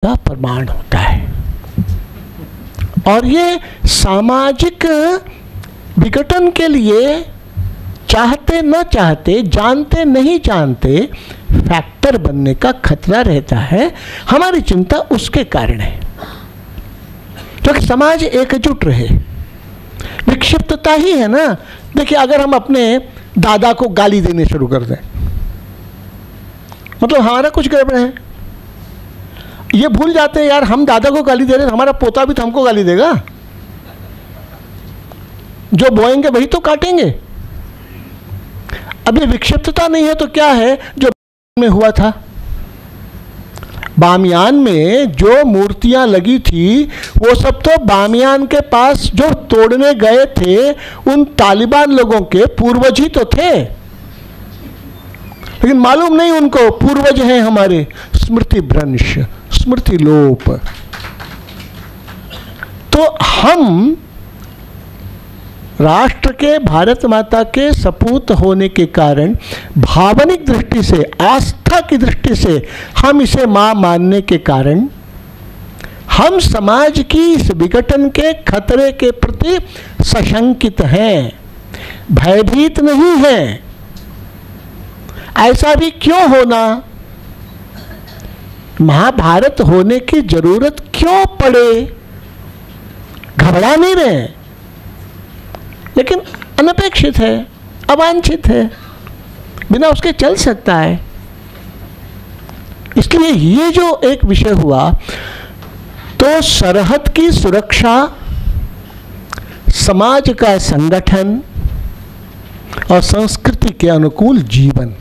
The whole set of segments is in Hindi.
का प्रमाण होता है। और ये सामाजिक विघटन के लिए चाहते न चाहते, जानते नहीं जानते फैक्टर बनने का खतरा रहता है। हमारी चिंता उसके कारण है, क्योंकि समाज एकजुट रहे। विक्षिप्तता ही है ना। देखिए, अगर हम अपने दादा को गाली देने शुरू कर दें, मतलब हमारा कुछ गड़बड़ है। ये भूल जाते हैं यार, हम दादा को गाली दे रहे हैं, हमारा पोता भी तो हमको गाली देगा। जो बोएंगे वही तो काटेंगे। अब ये विक्षिप्तता नहीं है तो क्या है जो में हुआ था? बामियान में जो मूर्तियां लगी थी वो सब तो बामियान के पास जो तोड़ने गए थे उन तालिबान लोगों के पूर्वज ही तो थे, लेकिन मालूम नहीं उनको पूर्वज हैं हमारे। स्मृति भ्रंश, स्मृति लोप। तो हम राष्ट्र के, भारत माता के सपूत होने के कारण भावनिक दृष्टि से, आस्था की दृष्टि से हम इसे मां मानने के कारण हम समाज की इस विघटन के खतरे के प्रति सशंकित हैं, भयभीत नहीं हैं। ऐसा भी क्यों होना? महाभारत होने की जरूरत क्यों पड़े? घबरा नहीं रहे, लेकिन अनपेक्षित है, अवांछित है, बिना उसके चल सकता है। इसलिए ये जो एक विषय हुआ, तो सरहद की सुरक्षा, समाज का संगठन और संस्कृति के अनुकूल जीवन,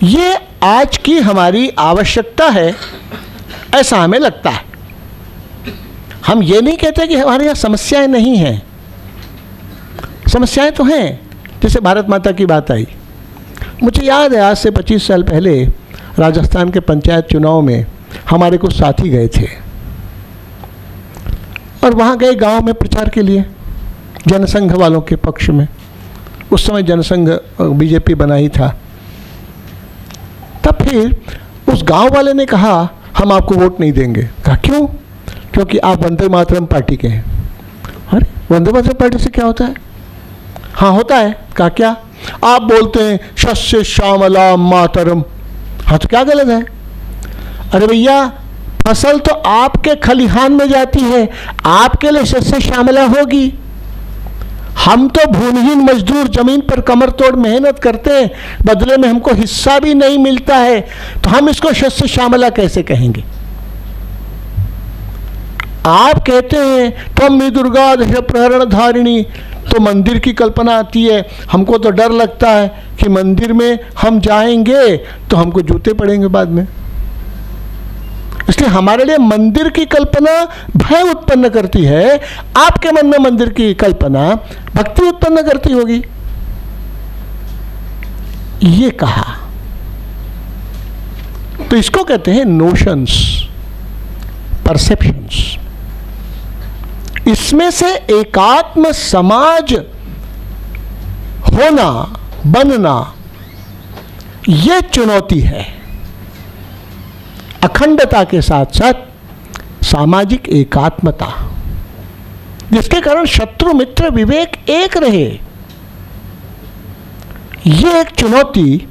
ये आज की हमारी आवश्यकता है, ऐसा हमें लगता है। हम ये नहीं कहते कि हमारे यहाँ समस्याएं नहीं हैं, समस्याएं तो हैं। जैसे भारत माता की बात आई, मुझे याद है आज से 25 साल पहले राजस्थान के पंचायत चुनाव में हमारे कुछ साथी गए थे, और वहाँ गए गांव में प्रचार के लिए, जनसंघ वालों के पक्ष में। उस समय जनसंघ बीजेपी बना ही था। तब फिर उस गांव वाले ने कहा हम आपको वोट नहीं देंगे। कहा क्यों? क्योंकि आप वंदे मातरम पार्टी के हैं। अरे वंदे मातरम पार्टी से क्या होता है? हाँ होता है। कहा क्या? आप बोलते हैं शस्य श्यामला मातरम। हाँ तो क्या गलत है? अरे भैया, फसल तो आपके खलिहान में जाती है, आपके लिए शस्य श्यामला होगी। हम तो भूमिहीन मजदूर जमीन पर कमर तोड़ मेहनत करते हैं, बदले में हमको हिस्सा भी नहीं मिलता है, तो हम इसको शस्य श्यामला कैसे कहेंगे? आप कहते हैं त्वं दुर्गा दश प्रहरण धारिणी, तो मंदिर की कल्पना आती है। हमको तो डर लगता है कि मंदिर में हम जाएंगे तो हमको जूते पड़ेंगे बाद में। इसलिए हमारे लिए मंदिर की कल्पना भय उत्पन्न करती है। आपके मन में मंदिर की कल्पना भक्ति उत्पन्न करती होगी। ये कहा। तो इसको कहते हैं नोशंस, परसेप्शंस। इसमें से एकात्म समाज होना, बनना, यह चुनौती है। अखंडता के साथ साथ सामाजिक एकात्मता, जिसके कारण शत्रु मित्र विवेक एक रहे। यह एक चुनौती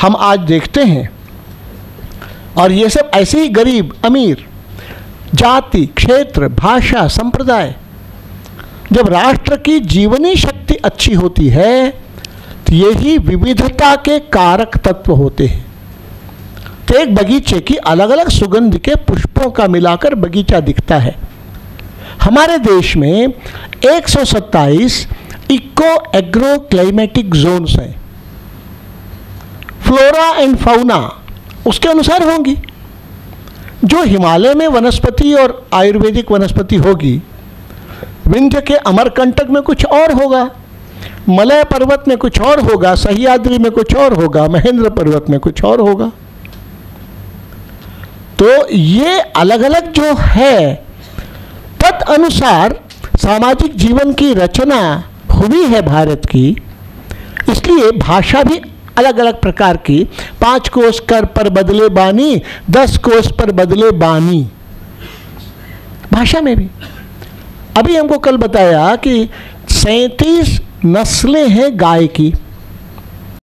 हम आज देखते हैं। और ये सब ऐसे ही गरीब अमीर, जाति, क्षेत्र, भाषा, संप्रदाय, जब राष्ट्र की जीवनी शक्ति अच्छी होती है तो यही विविधता के कारक तत्व होते हैं। तो एक बगीचे की अलग अलग सुगंध के पुष्पों का मिलाकर बगीचा दिखता है। हमारे देश में 127 इको एग्रो क्लाइमेटिक जोन्स हैं। फ्लोरा एंड फाउना उसके अनुसार होंगी। जो हिमालय में वनस्पति और आयुर्वेदिक वनस्पति होगी, विंध्य के अमरकंटक में कुछ और होगा, मलय पर्वत में कुछ और होगा, सह्याद्री में कुछ और होगा, महेंद्र पर्वत में कुछ और होगा। तो ये अलग अलग जो है, तदनुसार सामाजिक जीवन की रचना हुई है भारत की। इसलिए भाषा भी अलग अलग प्रकार की, 5 कोस कर पर बदले बानी, 10 कोस पर बदले बानी। भाषा में भी अभी हमको कल बताया कि 37 नस्लें हैं गाय की।